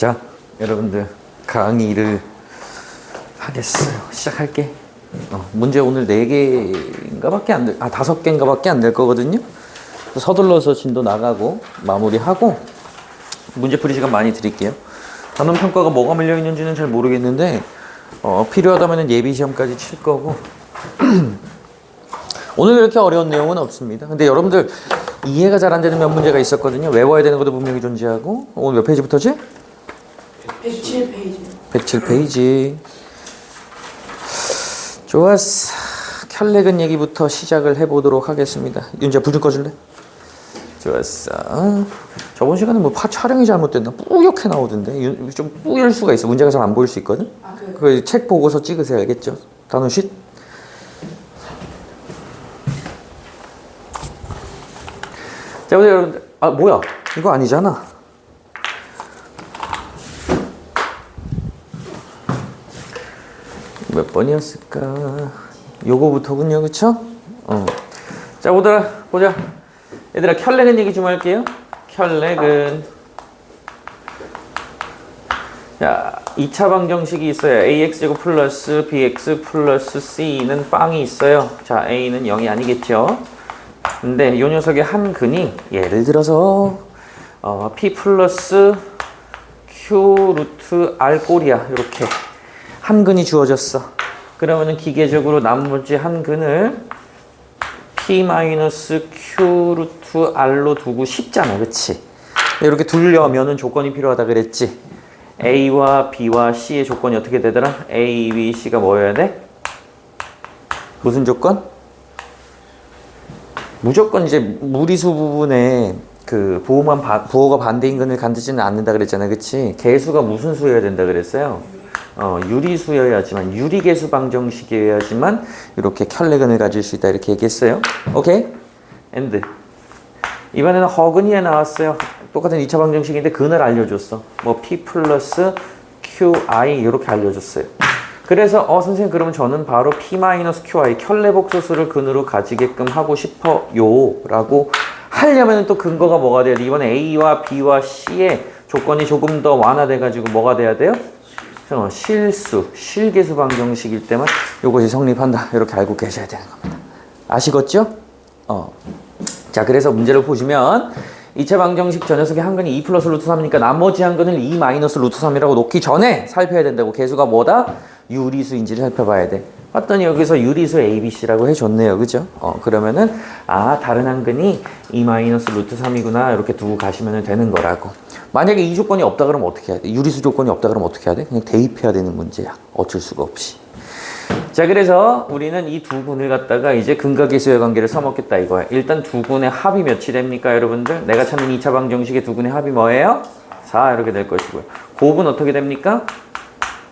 자, 여러분들 강의를 하겠어요. 시작할게. 문제 오늘 4개인가밖에 안 될, 5개인가밖에 안 될 거거든요. 서둘러서 진도 나가고 마무리하고 문제풀이 시간 많이 드릴게요. 단원 평가가 뭐가 밀려 있는지는 잘 모르겠는데 필요하다면 예비 시험까지 칠 거고 오늘 그렇게 어려운 내용은 없습니다. 근데 여러분들 이해가 잘 안 되는 몇 문제가 있었거든요. 외워야 되는 것도 분명히 존재하고. 오늘 몇 페이지부터지? 107페이지. 107페이지. 좋았어. 켤레근 얘기부터 시작을 해보도록 하겠습니다. 윤지야 불 좀 꺼줄래? 좋았어. 저번 시간에 뭐 촬영이 잘못됐나 뿌옇게 나오던데 좀 뿌일 수가 있어. 문제가 잘 안 보일 수 있거든. 그 책 보고서 찍으세요. 알겠죠? 단원 쉿. 자, 보세요 여러분들. 뭐야? 이거 아니잖아. 몇 번이었을까? 요거부터군요, 그쵸? 자, 보자. 얘들아, 켤레근 얘기 좀 할게요. 켤레근. 자, 2차 방정식이 있어요. ax제곱 플러스 bx 플러스 c는 빵이 있어요. 자, a는 0이 아니겠죠? 근데 이 녀석의 한 근이 예를 들어서 p 플러스 q 루트 r 꼴이야. 이렇게 한 근이 주어졌어. 그러면은 기계적으로 나머지 한 근을 p 마이너스 q 루트 r로 두고 싶잖아, 그렇지? 이렇게 두려면은 조건이 필요하다 그랬지. a와 b와 c의 조건이 어떻게 되더라? a, b, c가 뭐여야 돼? 무슨 조건? 무조건 이제 무리수 부분에 그 부호가 반대인 근을 갖지는 않는다 그랬잖아, 그치? 개수가 무슨 수여야 된다 그랬어요? 유리수여야지만, 유리개수 방정식이어야지만 이렇게 켤레근을 가질 수 있다 이렇게 얘기했어요. 오케이? 엔드. 이번에는 허근이에 나왔어요. 똑같은 2차 방정식인데 근을 알려줬어. 뭐 p 플러스 qi 이렇게 알려줬어요. 그래서 선생님 그러면 저는 바로 p-qi 켤레복소수를 근으로 가지게끔 하고 싶어요 라고 하려면 또 근거가 뭐가 돼야 돼? 이번에 a와 b와 c의 조건이 조금 더 완화돼 가지고 뭐가 돼야 돼요? 실개수 방정식일 때만 이것이 성립한다 이렇게 알고 계셔야 되는 겁니다. 아시겠죠? 자, 그래서 문제를 보시면 2차 방정식 저 녀석의 한 근이 2 플러스 루트 3이니까 나머지 한 근을 2 마이너스 루트 3이라고 놓기 전에 살펴야 된다고. 개수가 뭐다? 유리수인지를 살펴봐야 돼. 봤더니 여기서 유리수 ABC라고 해줬네요. 그죠? 그러면은 다른 한 근이 2 마이너스 루트 3이구나 이렇게 두고 가시면 되는 거라고. 만약에 이 조건이 없다 그러면 어떻게 해야 돼? 유리수 조건이 없다 그러면 어떻게 해야 돼? 그냥 대입해야 되는 문제야. 어쩔 수가 없이. 자, 그래서 우리는 이 두 군을 갖다가 이제 근각계수의 관계를 써먹겠다 이거야. 일단 두 군의 합이 몇이 됩니까, 여러분들? 내가 찾는 2차 방정식의 두 군의 합이 뭐예요? 4 이렇게 될 것이고요. 곱은 어떻게 됩니까?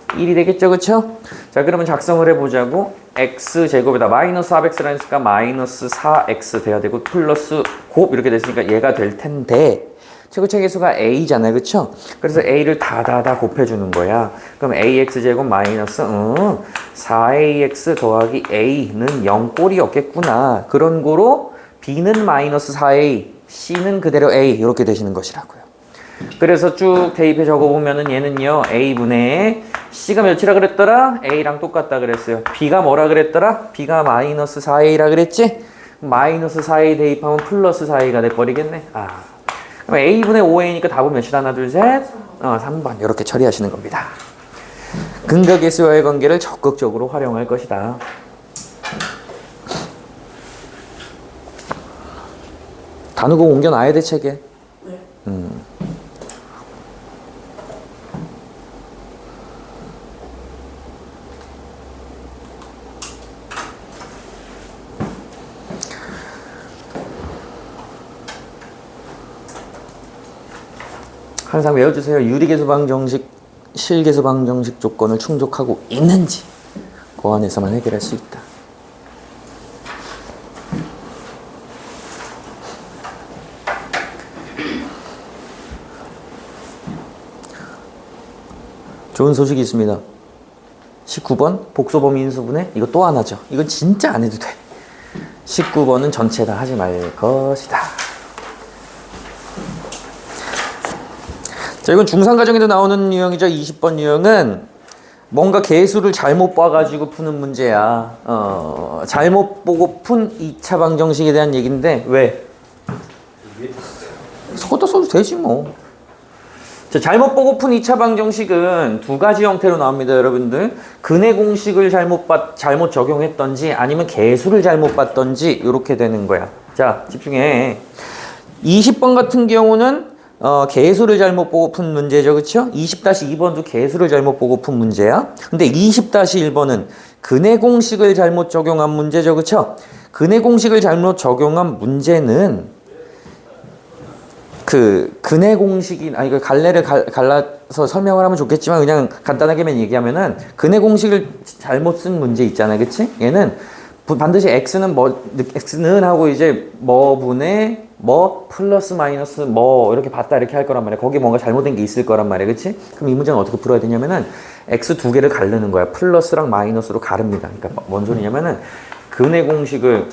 1이 되겠죠, 그쵸? 자, 그러면 작성을 해보자고. x제곱에다 마이너스 4x라는 수가 마이너스 4x 돼야 되고 플러스 곱 이렇게 됐으니까 얘가 될 텐데 최고차 계수가 a잖아요, 그쵸? 그래서 a를 다 곱해주는 거야. 그럼 ax제곱 마이너스 4ax 더하기 a는 0 꼴이 없겠구나. 그런 거로 b는 마이너스 4a, c는 그대로 a 이렇게 되시는 것이라고요. 그래서 쭉 대입해 적어보면은 얘는요 a분의 c가 몇이라 그랬더라? a랑 똑같다 그랬어요. b가 뭐라 그랬더라? b가 마이너스 4a라 그랬지? 마이너스 4a 대입하면 플러스 4a가 돼버리겠네. 그럼 a분의 5a니까 답은 몇이라? 하나 둘 셋 3번 이렇게 처리하시는 겁니다. 근각계수와의 관계를 적극적으로 활용할 것이다. 단우고 옮겨놔야 돼 책에. 네. 항상 외워주세요. 유리개수 방정식, 실개수 방정식 조건을 충족하고 있는지 그 안에서만 해결할 수 있다. 좋은 소식이 있습니다. 19번 복소범위 인수분해 이거 또 하나죠. 이건 진짜 안 해도 돼. 19번은 전체 다 하지 말 것이다. 자, 이건 중상가정에도 나오는 유형이죠. 20번 유형은 뭔가 계수를 잘못 봐가지고 푸는 문제야. 잘못 보고 푼 2차 방정식에 대한 얘기인데 왜? 섞었다 써도 되지 뭐. 자, 잘못 보고 푼 2차 방정식은 두 가지 형태로 나옵니다, 여러분들. 근해 공식을 잘못 적용했던지 아니면 계수를 잘못 봤던지 이렇게 되는 거야. 자, 집중해. 20번 같은 경우는 계수를 잘못 보고 푼 문제죠, 그렇죠? 20-2번도 계수를 잘못 보고 푼 문제야. 근데 20-1번은 근해 공식을 잘못 적용한 문제죠, 그렇죠? 근해 공식을 잘못 적용한 문제는 그 근해 공식이 그 갈래를 갈라서 설명을 하면 좋겠지만 그냥 간단하게만 얘기하면은 근해 공식을 잘못 쓴 문제 있잖아요, 그렇지? 얘는 반드시 x는 하고 이제 뭐분의 뭐 플러스 마이너스 뭐 이렇게 봤다 이렇게 할 거란 말이야. 거기 뭔가 잘못된 게 있을 거란 말이야, 그렇지? 그럼 이 문제는 어떻게 풀어야 되냐면은 x 두 개를 가르는 거야. 플러스랑 마이너스로 가릅니다. 그러니까 뭔 소리냐면은 근해 공식을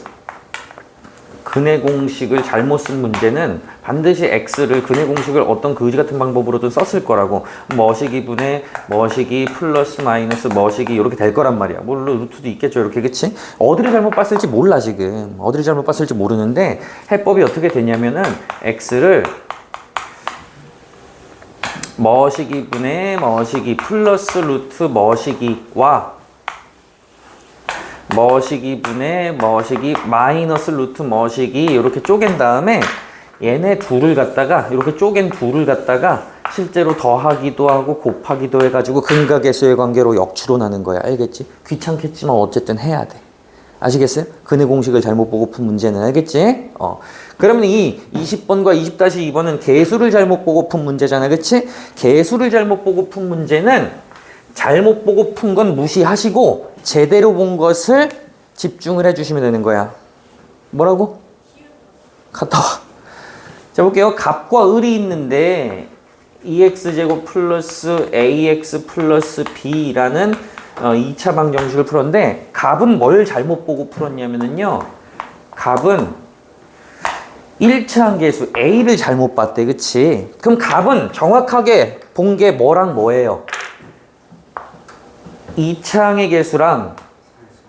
잘못 쓴 문제는 반드시 x를 근해 공식을 어떤 거지 같은 방법으로든 썼을 거라고. 머시기 분의 머시기 플러스 마이너스 머시기 이렇게 될 거란 말이야. 물론 루트도 있겠죠, 이렇게, 그치? 어디를 잘못 봤을지 몰라 지금. 어디를 잘못 봤을지 모르는데 해법이 어떻게 되냐면은 x를 머시기 분의 머시기 플러스 루트 머시기와 머시기 분의 머시기 마이너스 루트 머시기 이렇게 쪼갠 다음에 얘네 둘을 갖다가 이렇게 쪼갠 둘을 갖다가 실제로 더하기도 하고 곱하기도 해가지고 근각계수의 관계로 역추론하는 거야. 알겠지? 귀찮겠지만 어쨌든 해야 돼. 아시겠어요? 근해 공식을 잘못 보고 푼 문제는. 알겠지? 그러면 이 20번과 20-2번은 계수를 잘못 보고 푼 문제잖아, 그치? 계수를 잘못 보고 푼 문제는 잘못 보고 푼 건 무시하시고 제대로 본 것을 집중을 해주시면 되는 거야. 뭐라고? 갔다 와. 자, 볼게요. 값과 을이 있는데 ex제곱 플러스 ax 플러스 b라는 2차 방정식을 풀었는데 값은 뭘 잘못 보고 풀었냐면요. 값은 1차 항계수 a를 잘못 봤대, 그치? 그럼 값은 정확하게 본 게 뭐랑 뭐예요? 2차항의 계수랑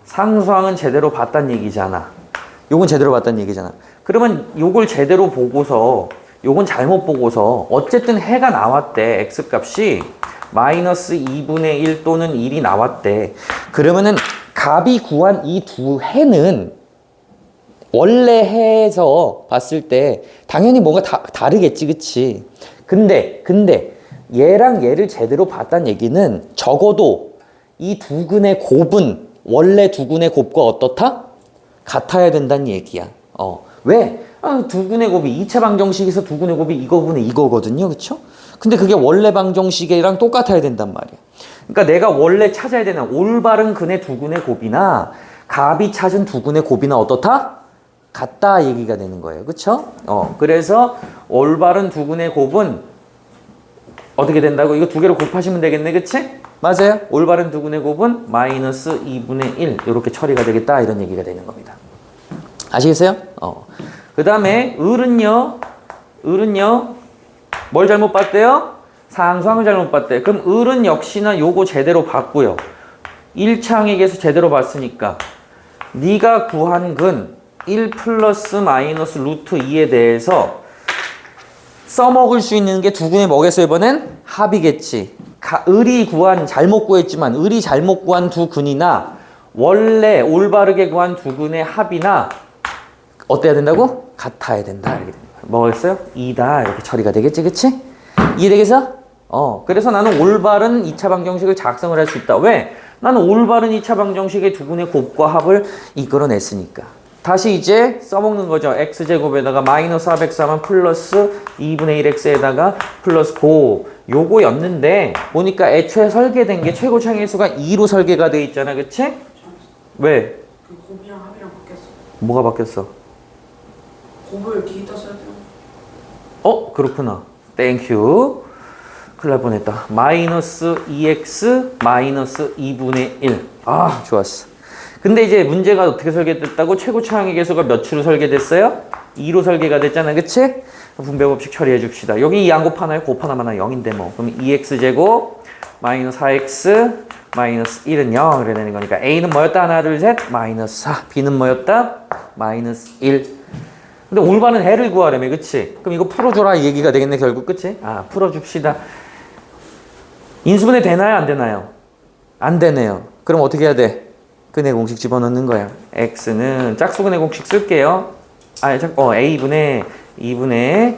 상수항은 제대로 봤단 얘기잖아. 요건 제대로 봤단 얘기잖아. 그러면 요걸 제대로 보고서 요건 잘못 보고서 어쨌든 해가 나왔대. x값이 마이너스 2분의 1 또는 1이 나왔대. 그러면은 값이 구한 이 두 해는 원래 해에서 봤을 때 당연히 뭔가 다르겠지, 그치? 근데 얘랑 얘를 제대로 봤단 얘기는 적어도 이 두 근의 곱은 원래 두 근의 곱과 어떻다? 같아야 된다는 얘기야. 왜? 두 근의 곱이 2차 방정식에서 두 근의 곱이 이거분의 이거거든요. 그쵸? 근데 그게 원래 방정식이랑 똑같아야 된단 말이야. 그러니까 내가 원래 찾아야 되는 올바른 근의 두 근의 곱이나 값이 찾은 두 근의 곱이나 어떻다? 같다 얘기가 되는 거예요. 그쵸? 그래서 올바른 두 근의 곱은 어떻게 된다고? 이거 두 개로 곱하시면 되겠네. 그치? 맞아요. 올바른 두 근의 곱은 마이너스 2분의 1 이렇게 처리가 되겠다 이런 얘기가 되는 겁니다. 아시겠어요? 그 다음에 을은요 뭘 잘못 봤대요? 상수항을 잘못 봤대. 그럼 을은 역시나 요거 제대로 봤고요. 1차항의 계수 제대로 봤으니까 네가 구한 근 1 플러스 마이너스 루트 2에 대해서 써먹을 수 있는 게 두 근의 뭐겠어? 이번엔 합이겠지. 을이 잘못 구했지만 을이 잘못 구한 두 근이나 원래 올바르게 구한 두 근의 합이나 어때야 된다고? 같아야 된다. 이렇게 되는 거야. 뭐겠어요? 2다 이렇게 처리가 되겠지, 그치? 이해되겠어? 그래서 나는 올바른 2차 방정식을 작성을 할 수 있다. 왜? 나는 올바른 2차 방정식의 두 근의 곱과 합을 이끌어냈으니까. 다시 이제 써먹는 거죠. x제곱에다가 마이너스 403은 플러스 2분의 1x에다가 플러스 9 요거였는데 보니까 애초에 설계된 게 최고차항의 수가 2로 설계가 돼 있잖아. 그치? 왜? 그 곱이랑 합이랑 바뀌었어. 뭐가 바뀌었어? 곱을 뒤에다 써야 돼요. 그렇구나. 땡큐. 큰일 날 뻔했다. 마이너스 2x 마이너스 2분의 1. 좋았어. 근데 이제 문제가 어떻게 설계됐다고? 최고차항의 계수가 몇 추로 설계됐어요? 2로 설계가 됐잖아. 그치? 분배법칙 처리해 줍시다. 여기 2 안 곱하나요? 곱하나마나 0인데 뭐. 그럼 2x제곱 마이너스 4x 마이너스 1은 0 이래 되는 거니까 a는 뭐였다? 하나 둘 셋 마이너스 4 b는 뭐였다? 마이너스 1. 근데 올바른 해를 구하려면 그치? 그럼 이거 풀어줘라 이 얘기가 되겠네 결국 그치? 풀어줍시다. 인수분해 되나요? 안 되나요? 안 되네요. 그럼 어떻게 해야 돼? 근해 공식 집어넣는 거야. x는 짝수근해 공식 쓸게요. a분의 2분의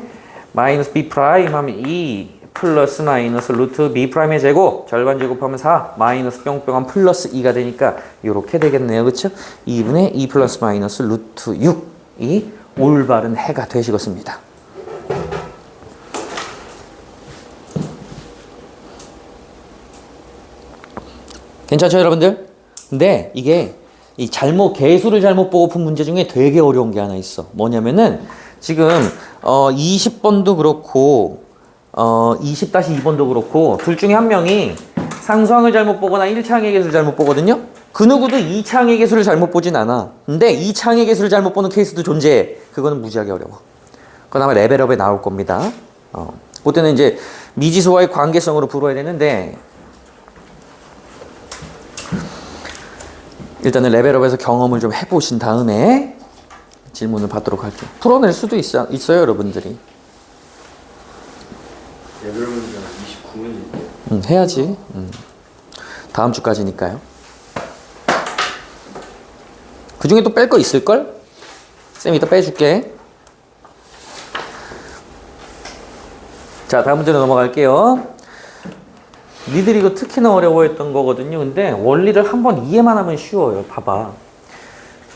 마이너스 b 프라임 하면 2 플러스 마이너스 루트 b 프라임의 제곱 절반 제곱하면 4 마이너스 뿅뿅한 플러스 2가 되니까 이렇게 되겠네요. 그쵸? 2분의 2 플러스 마이너스 루트 6이 올바른 해가 되시겠습니다. 괜찮죠 여러분들? 근데 이게 이 개수를 잘못 보고 푼 문제 중에 되게 어려운 게 하나 있어. 뭐냐면은 지금 20번도 그렇고 20-2번도 그렇고 둘 중에 한 명이 상수항을 잘못 보거나 1차항의 개수를 잘못 보거든요. 그 누구도 2차항의 개수를 잘못 보진 않아. 근데 2차항의 개수를 잘못 보는 케이스도 존재해. 그거는 무지하게 어려워. 그건 아마 레벨업에 나올 겁니다. 그때는 이제 미지수와의 관계성으로 풀어야 되는데 일단은 레벨업에서 경험을 좀 해보신 다음에 질문을 받도록 할게요. 풀어낼 수도 있어요 여러분들이. 레벨 문제가 29문제인데. 해야지. 다음 주까지니까요. 그 중에 또 뺄 거 있을걸? 쌤이 이따 빼줄게. 자, 다음 문제로 넘어갈게요. 니들이 이거 특히나 어려워했던 거거든요. 근데 원리를 한번 이해만 하면 쉬워요. 봐봐.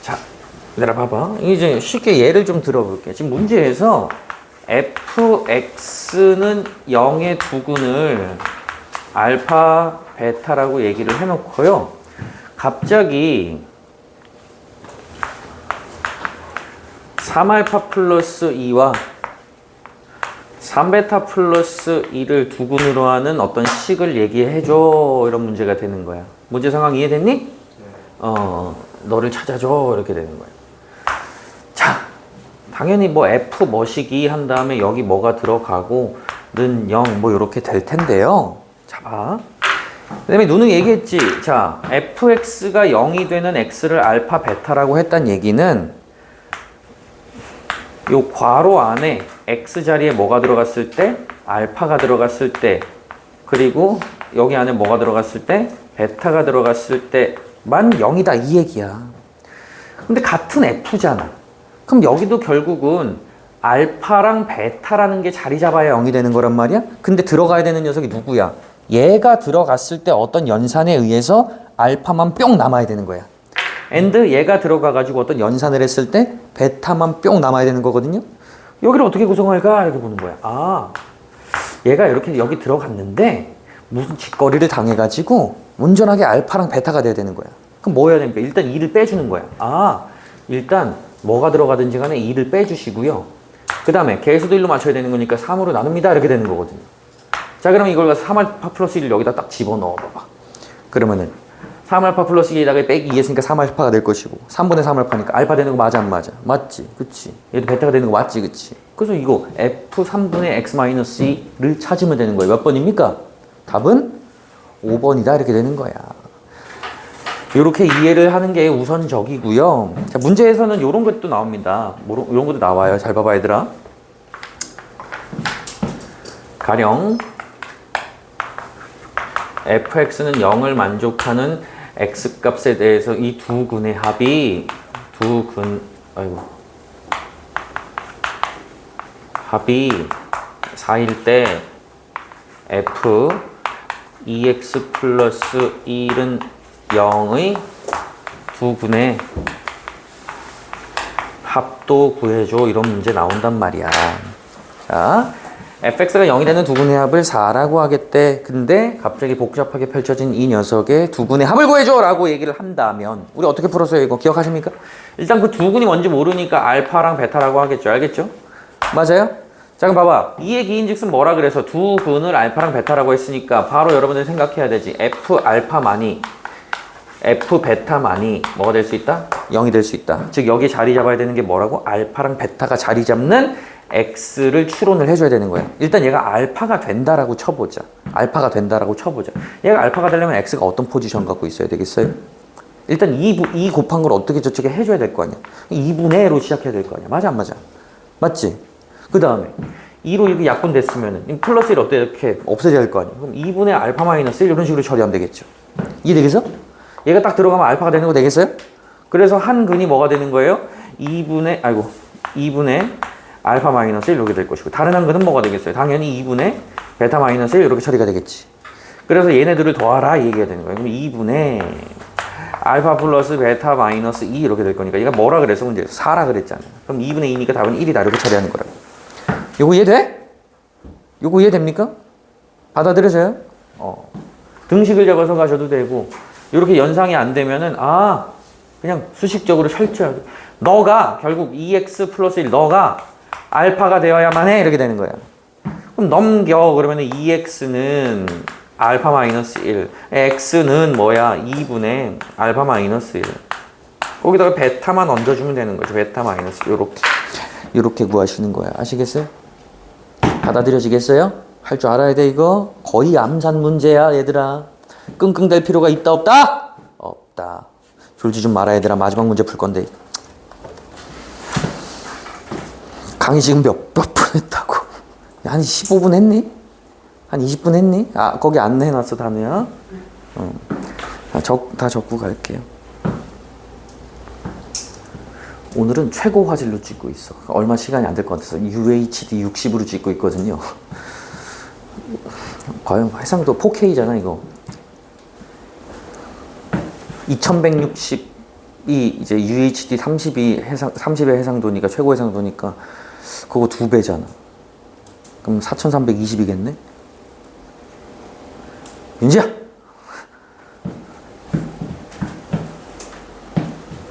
자, 얘들아 봐봐. 이제 쉽게 예를 좀 들어볼게. 지금 문제에서 fx는 0의 두근을 알파, 베타라고 얘기를 해놓고요. 갑자기 3알파 플러스 2와 3베타 플러스 2를 두근으로 하는 어떤 식을 얘기해줘. 이런 문제가 되는 거야. 문제 상황 이해됐니? 네. 너를 찾아줘. 이렇게 되는 거야. 자, 당연히 뭐 f 뭐시기 한 다음에 여기 뭐가 들어가고 는 0 뭐 이렇게 될 텐데요. 자, 봐. 그 다음에 누누 얘기했지. 자, fx가 0이 되는 x를 알파 베타라고 했단 얘기는 요 괄호 안에 x 자리에 뭐가 들어갔을 때 알파가 들어갔을 때 그리고 여기 안에 뭐가 들어갔을 때 베타가 들어갔을 때만 0이다 이 얘기야. 근데 같은 f잖아. 그럼 여기도 결국은 알파랑 베타라는 게 자리 잡아야 0이 되는 거란 말이야. 근데 들어가야 되는 녀석이 누구야? 얘가 들어갔을 때 어떤 연산에 의해서 알파만 뿅 남아야 되는 거야. and 얘가 들어가가지고 어떤 연산을 했을 때 베타만 뿅 남아야 되는 거거든요. 여기를 어떻게 구성할까? 이렇게 보는 거야. 얘가 이렇게 여기 들어갔는데 무슨 짓거리를 당해가지고 온전하게 알파랑 베타가 돼야 되는 거야. 그럼 뭐 해야 됩니까? 일단 2를 빼주는 거야. 일단 뭐가 들어가든지 간에 2를 빼주시고요. 그 다음에 개수도 1로 맞춰야 되는 거니까 3으로 나눕니다. 이렇게 되는 거거든요. 자, 그러면 이걸 가서 3알파 플러스 1을 여기다 딱 집어넣어 봐봐. 그러면은 3알파 플러스 2에다가 빼기 2 했으니까 3알파가 될 것이고 3분의 3알파니까 알파 되는 거 맞아 안 맞아? 맞지? 그치? 얘도 베타가 되는 거 맞지? 그치? 그래서 이거 f 3분의 x 마이너스 2를 찾으면 되는 거예요. 몇 번입니까? 답은 5번이다 이렇게 되는 거야. 이렇게 이해를 하는 게 우선적이고요. 자, 문제에서는 이런 것도 나옵니다. 이런 것도 나와요. 잘 봐봐 얘들아. 가령 fx는 0을 만족하는 x값에 대해서 이 두 근의 합이 합이 4일 때 f 2x 플러스 1은 0의 두 근의 합도 구해줘. 이런 문제 나온단 말이야. 자, fx가 0이 되는 두 근의 합을 4라고 하겠대. 근데 갑자기 복잡하게 펼쳐진 이 녀석의 두 근의 합을 구해줘! 라고 얘기를 한다면 우리 어떻게 풀었어요? 이거 기억하십니까? 일단 그 두 근이 뭔지 모르니까 알파랑 베타라고 하겠죠. 알겠죠? 맞아요? 자, 그럼 봐봐. 이의 기인즉슨 뭐라 그래서 두 근을 알파랑 베타라고 했으니까 바로 여러분들 생각해야 되지. f 알파만이 f 베타만이 뭐가 될 수 있다? 0이 될 수 있다. 즉 여기 자리 잡아야 되는 게 뭐라고? 알파랑 베타가 자리 잡는 x를 추론을 해줘야 되는 거야. 일단 얘가 알파가 된다라고 쳐보자. 알파가 된다라고 쳐보자. 얘가 알파가 되려면 x가 어떤 포지션 갖고 있어야 되겠어요? 일단 2 곱한 걸 어떻게 저쪽에 해줘야 될 거 아니야. 2분의 1로 시작해야 될 거 아니야. 맞아 안 맞아? 맞지? 그 다음에 2로 이렇게 약분됐으면 플러스 1 어때? 이렇게 없어져야 될 거 아니야. 그럼 2분의 알파 마이너스 1 이런 식으로 처리하면 되겠죠. 이해되겠어? 얘가 딱 들어가면 알파가 되는 거 되겠어요? 그래서 한 근이 뭐가 되는 거예요? 2분의 알파 마이너스 1 이렇게 될 것이고, 다른 한 근은 뭐가 되겠어요? 당연히 2분의 베타 마이너스 1 이렇게 처리가 되겠지. 그래서 얘네들을 더하라 이 얘기가 되는 거예요. 그럼 2분의 알파 플러스 베타 마이너스 2 이렇게 될 거니까 얘가 뭐라 그래서 문제 4라 그랬잖아요. 그럼 2분의 2니까 답은 1이다 이렇게 처리하는 거라고. 요거 이해돼? 요거 이해됩니까? 받아들여져요? 등식을 잡아서 가셔도 되고, 이렇게 연상이 안 되면은 그냥 수식적으로 철저하게 너가 결국 2x 플러스 1 너가 알파가 되어야만 해 이렇게 되는 거야. 그럼 넘겨. 그러면은 2x는 알파 마이너스 1, x는 뭐야? 2분의 알파 마이너스 1. 거기다가 베타만 얹어주면 되는 거죠. 베타 마이너스 이렇게 구하시는 거야. 아시겠어요? 받아들여지겠어요? 할 줄 알아야 돼 이거. 거의 암산 문제야 얘들아. 끙끙댈 필요가 있다 없다? 없다. 졸지 좀 마라 얘들아. 마지막 문제 풀 건데. 강의 지금 몇 분 했다고? 한 15분 했니? 한 20분 했니? 거기 안 해놨어 단우야? 다 적고 갈게요. 오늘은 최고 화질로 찍고 있어. 얼마 시간이 안 될 것 같아서 UHD 60으로 찍고 있거든요. 과연 해상도 4K잖아 이거. 2160이 이제 UHD 30의 해상도니까 최고 해상도니까 그거 2배잖아. 그럼 4320이겠네? 윤지야!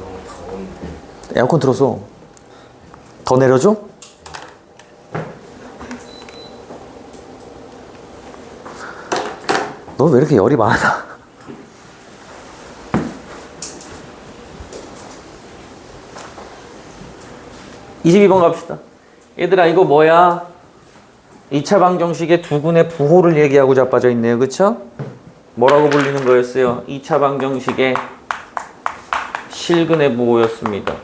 너무 더운데. 에어컨 틀어서 더 내려줘? 너 왜 이렇게 열이 많아? (22번) 갑시다. 얘들아 이거 뭐야? 2차 방정식의 두근의 부호를 얘기하고 자빠져 있네요. 그쵸? 뭐라고 불리는 거였어요? 2차 방정식의 실근의 부호였습니다.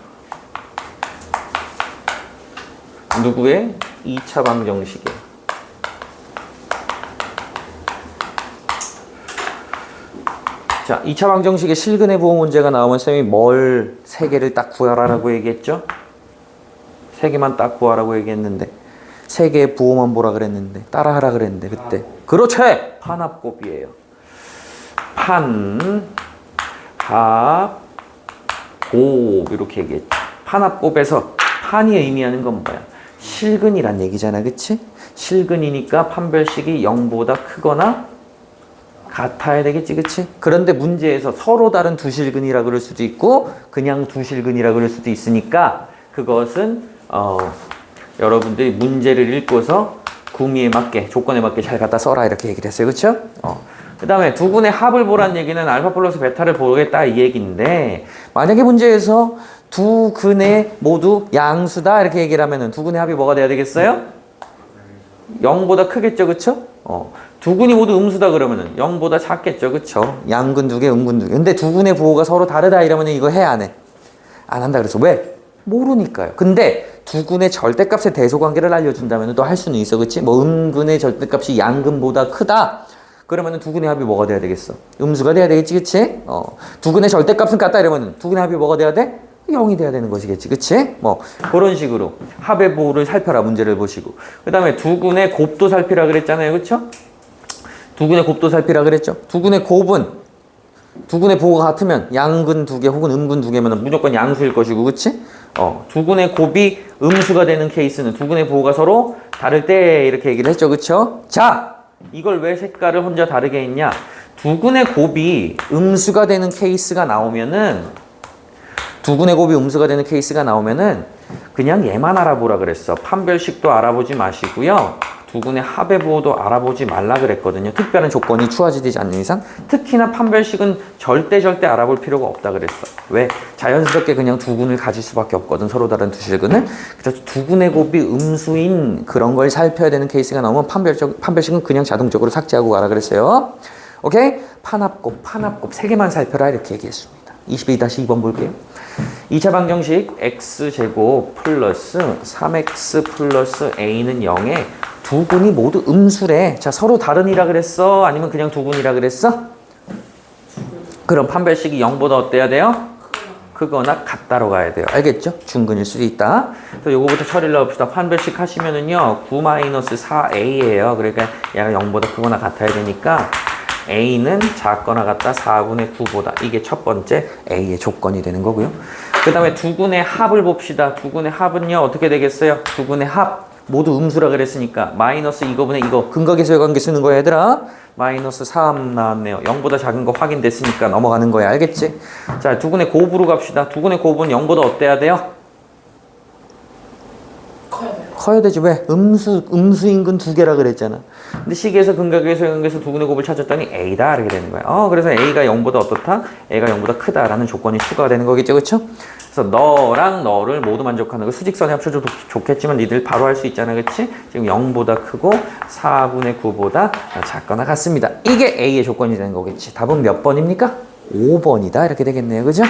누구의? 2차 방정식의. 자, 2차 방정식의 실근의 부호 문제가 나오면 쌤이 뭘 3개를 딱 구하라고 얘기했죠? 3개만 딱 구하라고 얘기했는데 3개의 부호만 보라 그랬는데 따라하라 그랬는데 그때 그렇지! 판합곱이에요. 판, 합, 곱 이렇게 얘기했죠. 판합곱에서 판이 의미하는 건 뭐야? 실근이란 얘기잖아. 그치? 실근이니까 판별식이 0보다 크거나 같아야 되겠지. 그치? 그런데 문제에서 서로 다른 두 실근이라 그럴 수도 있고 그냥 두 실근이라 그럴 수도 있으니까 그것은 여러분들이 문제를 읽고서 구미에 맞게 조건에 맞게 잘 갖다 써라 이렇게 얘기를 했어요. 그쵸? 그 다음에 두 근의 합을 보란 얘기는 알파 플러스 베타를 보겠다 이 얘기인데 만약에 문제에서 두 근의 모두 양수다 이렇게 얘기를 하면은 두 근의 합이 뭐가 돼야 되겠어요? 0보다 크겠죠. 그쵸? 두 근이 모두 음수다 그러면은 0보다 작겠죠. 그쵸? 양근 2개, 음근 2개. 근데 두 근의 부호가 서로 다르다 이러면 이거 해 안 해? 안 한다 그래서 왜? 모르니까요. 근데 두 근의 절대값의 대소관계를 알려준다면 또 할 수는 있어. 그치? 뭐 음근의 절대값이 양근보다 크다. 그러면은 두 근의 합이 뭐가 돼야 되겠어? 음수가 돼야 되겠지. 그치? 두 근의 절대값은 같다 이러면은 두 근의 합이 뭐가 돼야 돼? 0이 돼야 되는 것이겠지. 그치? 뭐 그런 식으로 합의 부호를 살펴라 문제를 보시고 그 다음에 두 근의 곱도 살피라 그랬잖아요. 그쵸? 두 근의 곱도 살피라 그랬죠. 두 근의 곱은 두 근의 부호가 같으면 양근 2개 혹은 음근 2개면 무조건 양수일 것이고 그치? 두 근의 곱이 음수가 되는 케이스는 두 근의 부호가 서로 다를 때 이렇게 얘기를 했죠. 그쵸? 자! 이걸 왜 색깔을 혼자 다르게 했냐? 두 근의 곱이 음수가 되는 케이스가 나오면은 두 근의 곱이 음수가 되는 케이스가 나오면은 그냥 얘만 알아보라 그랬어. 판별식도 알아보지 마시고요. 두근의 합의 부호도 알아보지 말라 그랬거든요. 특별한 조건이 추가되지 않는 이상. 특히나 판별식은 절대 알아볼 필요가 없다 그랬어. 왜? 자연스럽게 그냥 두근을 가질 수밖에 없거든. 서로 다른 두 실근을. 그래서 두근의 곱이 음수인 그런 걸 살펴야 되는 케이스가 나오면 판별식은 그냥 자동적으로 삭제하고 가라 그랬어요. 오케이? 판합곱 세 개만 살펴라 이렇게 얘기했습니다. 22-2번 볼게요. 2차 방정식 x제곱 플러스 3x 플러스 a는 0에 두근이 모두 음수래. 자, 서로 다른이라 그랬어? 아니면 그냥 두근이라 그랬어? 그럼 판별식이 0보다 어때야 돼요? 크거나 같다로 가야 돼요. 알겠죠? 중근일 수도 있다. 그래서 요거부터 처리를 해봅시다. 판별식 하시면은요 9-4a예요. 그러니까 얘가 0보다 크거나 같아야 되니까 a는 작거나 같다 4분의 9보다. 이게 첫 번째 a의 조건이 되는 거고요. 그 다음에 두근의 합을 봅시다. 두근의 합은요 어떻게 되겠어요? 두근의 합 모두 음수라 그랬으니까 마이너스 이거분의 이거 근각에서의 관계 쓰는 거야 얘들아. 마이너스 3 나왔네요. 0보다 작은 거 확인됐으니까 넘어가는 거야. 알겠지? 자, 두근의 곱으로 갑시다. 두근의 곱은 0보다 어때야 돼요? 커야 돼요. 커야 되지. 왜? 음수인근 두 개라 그랬잖아. 근데 식에서 근각에서의 관계에서 두근의 곱을 찾았더니 A다 이렇게 되는 거야. 그래서 A가 0보다 어떻다? A가 0보다 크다라는 조건이 추가가 되는 거겠죠. 그렇죠? 그래서 너랑 너를 모두 만족하는 거 수직선에 합쳐도 좋겠지만 니들 바로 할 수 있잖아. 그렇지? 지금 0보다 크고 4분의 9보다 작거나 같습니다. 이게 A의 조건이 되는 거겠지. 답은 몇 번입니까? 5번이다 이렇게 되겠네요. 그죠?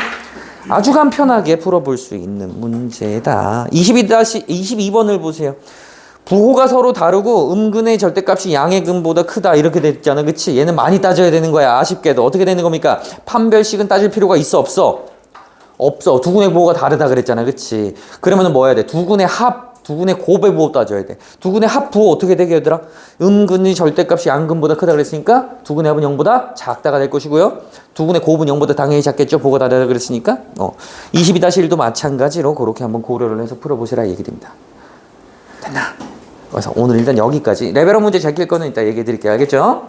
아주 간편하게 풀어볼 수 있는 문제다. 22번을 보세요. 부호가 서로 다르고 음근의 절대값이 양의 근보다 크다 이렇게 됐잖아. 그치? 얘는 많이 따져야 되는 거야. 아쉽게도. 어떻게 되는 겁니까? 판별식은 따질 필요가 있어 없어? 없어. 두근의 부호가 다르다 그랬잖아. 그치? 그러면 뭐 해야 돼? 두근의 합, 두근의 곱의 부호 따져야 돼. 두근의 합 부호 어떻게 되게 얘들아? 음근의 절대값이 양근보다 크다 그랬으니까 두근의 합은 0보다 작다가 될 것이고요. 두근의 곱은 0보다 당연히 작겠죠. 부호가 다르다 그랬으니까. 22-1도 마찬가지로 그렇게 한번 고려를 해서 풀어보시라 얘기됩니다. 됐나? 그래서 오늘 일단 여기까지. 레벨업 문제 제낄 거는 이따 얘기해 드릴게요. 알겠죠?